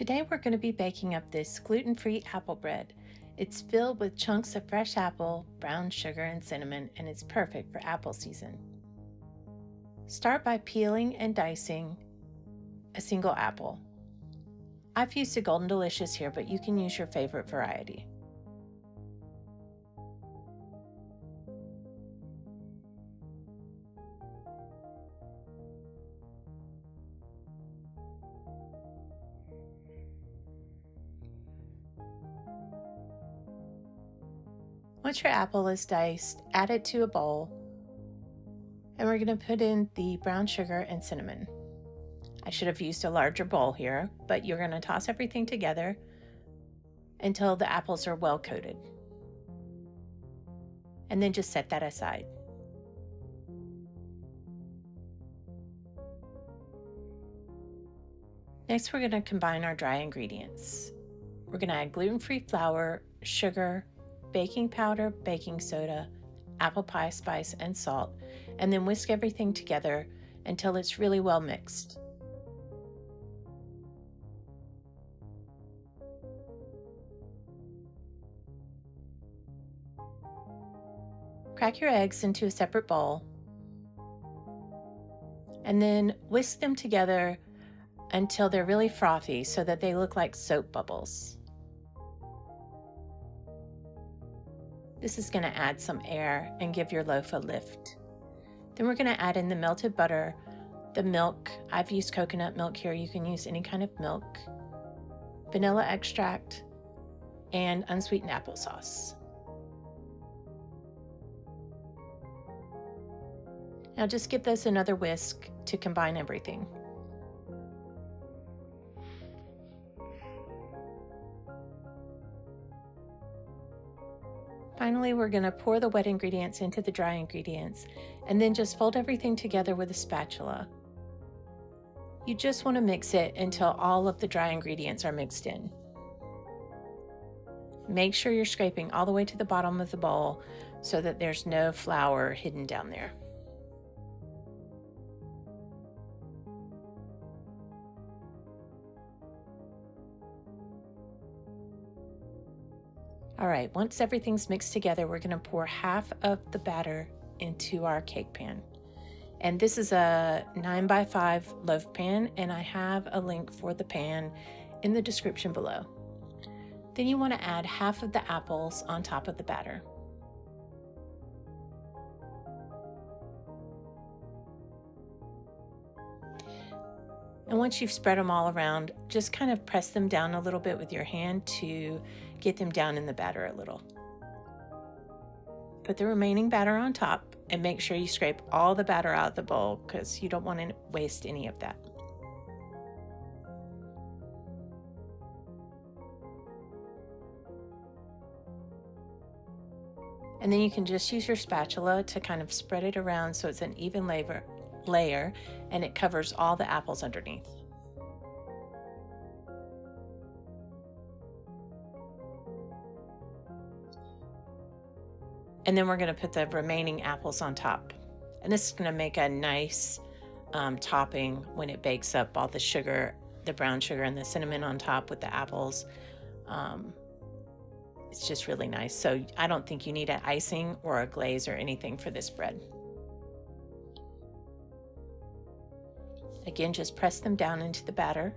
Today we're going to be baking up this gluten-free apple bread. It's filled with chunks of fresh apple, brown sugar, and cinnamon, and it's perfect for apple season. Start by peeling and dicing a single apple. I've used a Golden Delicious here, but you can use your favorite variety. Once your apple is diced, add it to a bowl, and we're going to put in the brown sugar and cinnamon. I should have used a larger bowl here, but you're going to toss everything together until the apples are well coated. And then just set that aside. Next, we're going to combine our dry ingredients. We're going to add gluten-free flour, sugar, baking powder, baking soda, apple pie spice, and salt, and then whisk everything together until it's really well mixed. Crack your eggs into a separate bowl, and then whisk them together until they're really frothy so that they look like soap bubbles. This is going to add some air and give your loaf a lift. Then we're going to add in the melted butter, the milk. I've used coconut milk here. You can use any kind of milk, vanilla extract, and unsweetened applesauce. Now just give this another whisk to combine everything. Finally, we're going to pour the wet ingredients into the dry ingredients and then just fold everything together with a spatula. You just want to mix it until all of the dry ingredients are mixed in. Make sure you're scraping all the way to the bottom of the bowl so that there's no flour hidden down there. All right, once everything's mixed together, we're going to pour half of the batter into our cake pan. And this is a 9x5 loaf pan, and I have a link for the pan in the description below. Then you want to add half of the apples on top of the batter. And once you've spread them all around, just kind of press them down a little bit with your hand to get them down in the batter a little. Put the remaining batter on top and make sure you scrape all the batter out of the bowl because you don't want to waste any of that. And then you can just use your spatula to kind of spread it around so it's an even layer and it covers all the apples underneath. And then we're going to put the remaining apples on top. And this is going to make a nice topping when it bakes up, all the sugar, the brown sugar and the cinnamon on top with the apples. It's just really nice. So I don't think you need an icing or a glaze or anything for this bread. Again, just press them down into the batter.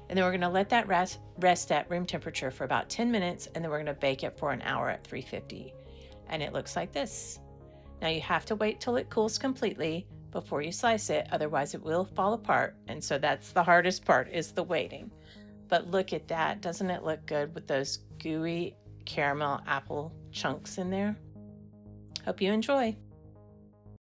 And then we're going to let that rest at room temperature for about 10 minutes, and then we're going to bake it for an hour at 350. And it looks like this. Now you have to wait till it cools completely before you slice it, otherwise it will fall apart. And so that's the hardest part, is the waiting. But look at that. Doesn't it look good with those gooey caramel apple chunks in there? Hope you enjoy.